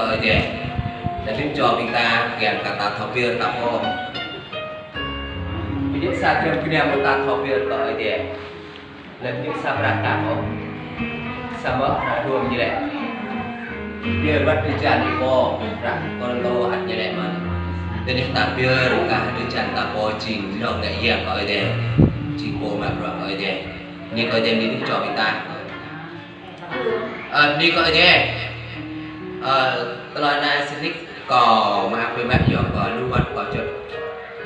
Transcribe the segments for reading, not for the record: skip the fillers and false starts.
ở đây để giúp cho chúng ta kèm cả ta thọ viên ta po những sa trường kia một ta thọ viên ở đây lên những sa bạc cả po sa mỡ là luôn như vậy dia buat kerjaan di po kalau hanya dek man dan tapi cả kerjaan ta po ching nó ngại gì ở đây ching po mà rồi ở đây như coi đây đi cho chúng ta đi coi đây lời này xin có mà về mặt dọn có lưu vật có chật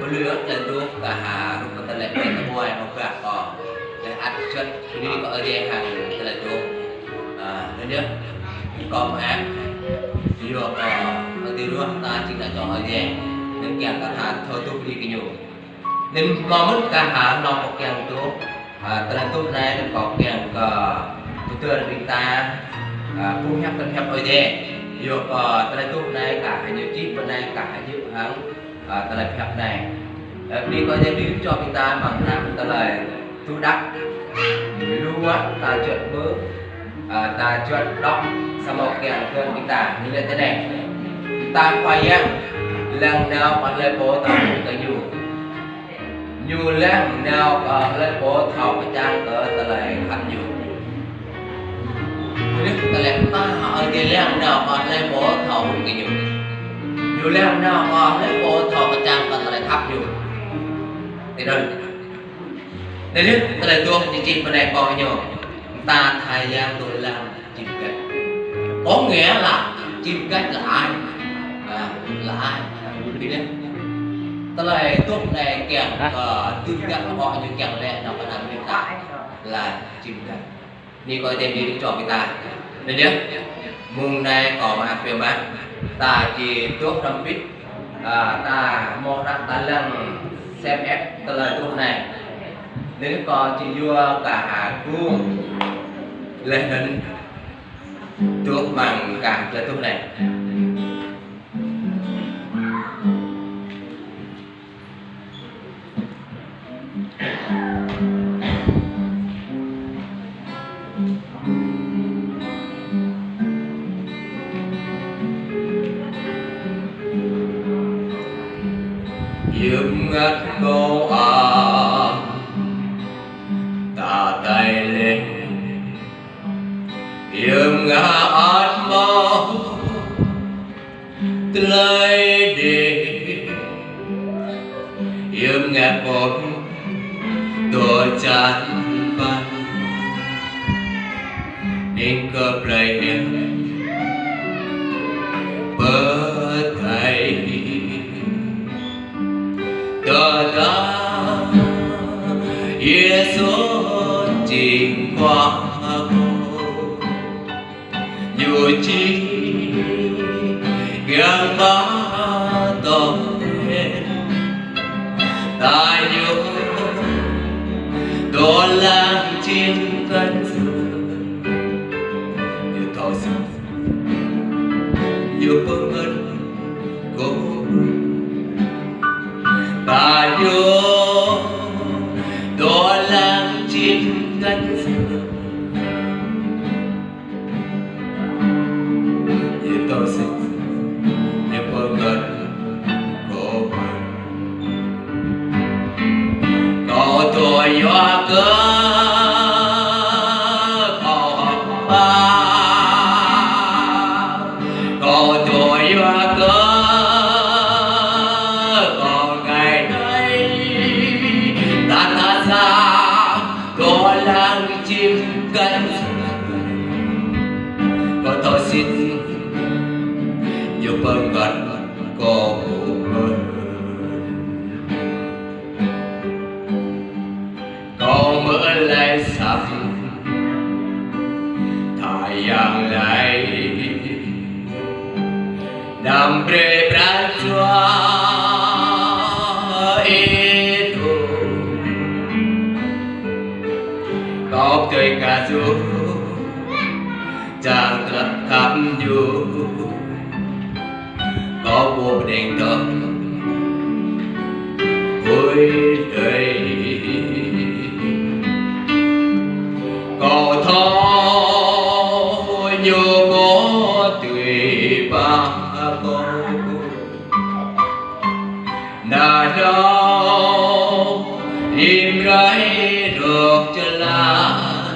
có lứa lên luôn cả hà cũng có lệ cái ngoài một cái có để ăn chân đi có ở đây hàng cái là luôn nên nhớ có mà đi được ở đây luôn ta chỉ là cho ở đây nên kèm cả hà thôi tôi đi cái nhiều nên có mất cả hà nó có kèm tôi tại tôi này có kèm có tôi là chúng ta phun nhắc tân nhắc ở đây được tại tôi này cả hai nhiều chip bên này cả hai nhiều hàng tại phép này đi coi đây đi cho chúng ta bằng năng tại là tôi đắc lưu á ta chuẩn bữa ta chuẩn đọc sao một kèm cơn chúng ta như thế này ta khoai ăn lần nào còn lên bộ tao tự nhiều lần nào lên bộ thầu cái trang cỡ tại là thành nhiều tại là ta hỏi cái lần nào còn lên bộ thầu cái nhiều lần nào còn lên bộ thầu cái trang cỡ tại là thấp nhiều thì đâu đây biết tại là tôi những chị bên này còn nhiều ta thời gian tôi làm chim cách có nghĩa là chim cách là ai đi đấy ta lại tốt này kèm tư cách của họ như kèm lệ nó còn làm hiện tại là chim cách đi coi tên đi cho người ta nên nhé mùng này có mà phiền bán ta chỉ tốt trong biết ta một đặt ta lần xem ép ta lời tốt này nếu có chỉ vua cả hà cuông lên đến tốt bằng cả là tốt này dương ngất cô ta tay lên dương ngã át mơ lấy đi dương ngã một tôi chán văn nên cơ play bơ thầy tờ ta Giêsu chỉ qua dù chi gần ba tổng hết tại dù tôi làm trên cánh như tôi sao như bưng ơn cô tại dù tôi làm trên cánh như tôi sao như bưng ơn cô cậu tôi hoa cơ tôi xin giúp ơn gần cô ơn cô mưa lại sắp thời gian lại đam bề bát choa itu có chơi cà rú chẳng thật khắp dù có bộ đèn thơm vui đời có thôi như có tùy ba cô nà đâu im rẫy được cho lan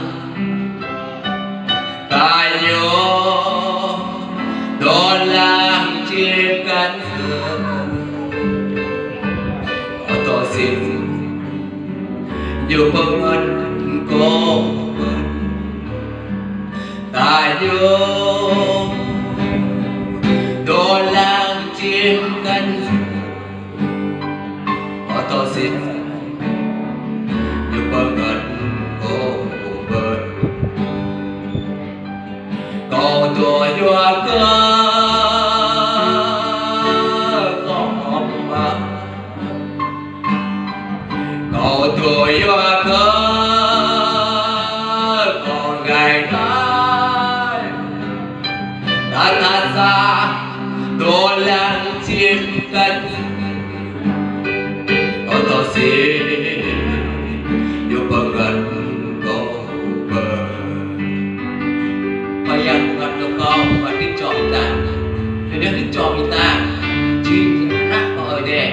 ta nhớ đón lang chim cánh sương có tôi xin dù bâng ân cô ta nhớ đón lang chim cánh có tôi xin dù bâng ân cô bên cầu tuổi đua cơ cầu tuổi đua cơ còn ngày nay đã thật xa đôi lang chim cánh có tôi xin dù bâng ân cô bên yang bukan kau bukan dicom kita, jadi dicom kita, jinak kau deh,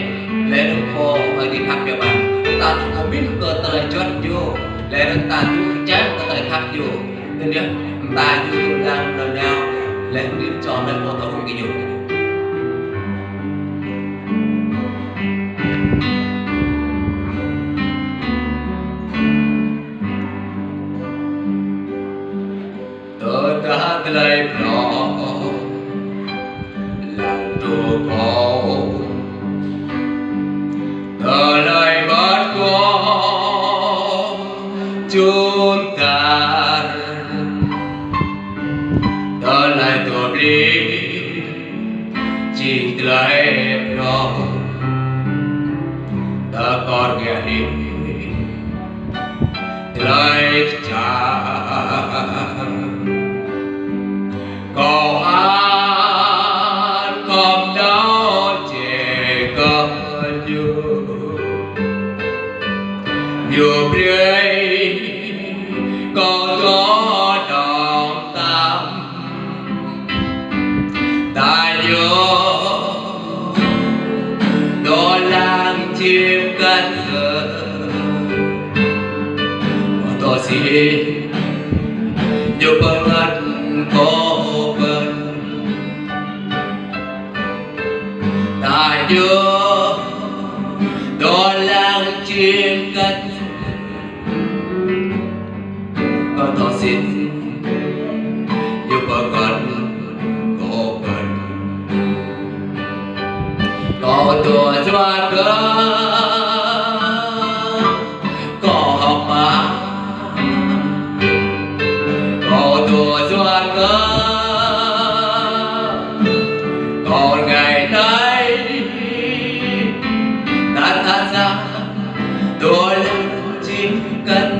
lalu kau di khắp địa bàn, ta kau biết cơ tơi chót vô, lalu ta tu chán cơ tơi khắp vô, nên nhá, ta tu đang đời nào, lalu dicom dan kau tahu cái gì. Ta lấy nó lòng tu khổ ta lấy mất có chúng ta ta lấy tu đi chỉ lấy nó ta còn nghe đi lấy cha cầu an không đau trẻ con nhiều bưởi cầu gió đòn tam ta nhớ đôi lang chim cánh sương tôi xin nhiều bâng ân cô bên ta nhớ đôi lang chim cánh có tôi xin nhiều bâng ân cô bên có tua choa cơ có học mà có tua choa cơ còn ngày nay ta tha ra đôi lang chim cánh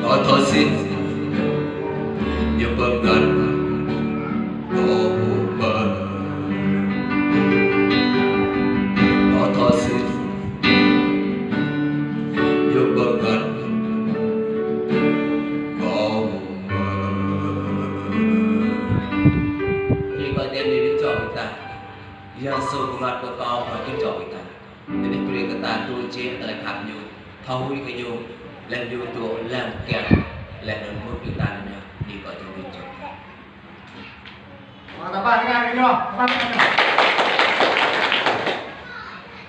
có tôi xin nhiều bâng ân cô bên có tôi xin nhiều bâng ân yang sebulat kau makin jauh kita. Jadi beri kata tu cik telah kami tahu ikanyu, lalu tu langkah, lalu mungkin tanahnya di bawah itu. Apa dengan ini?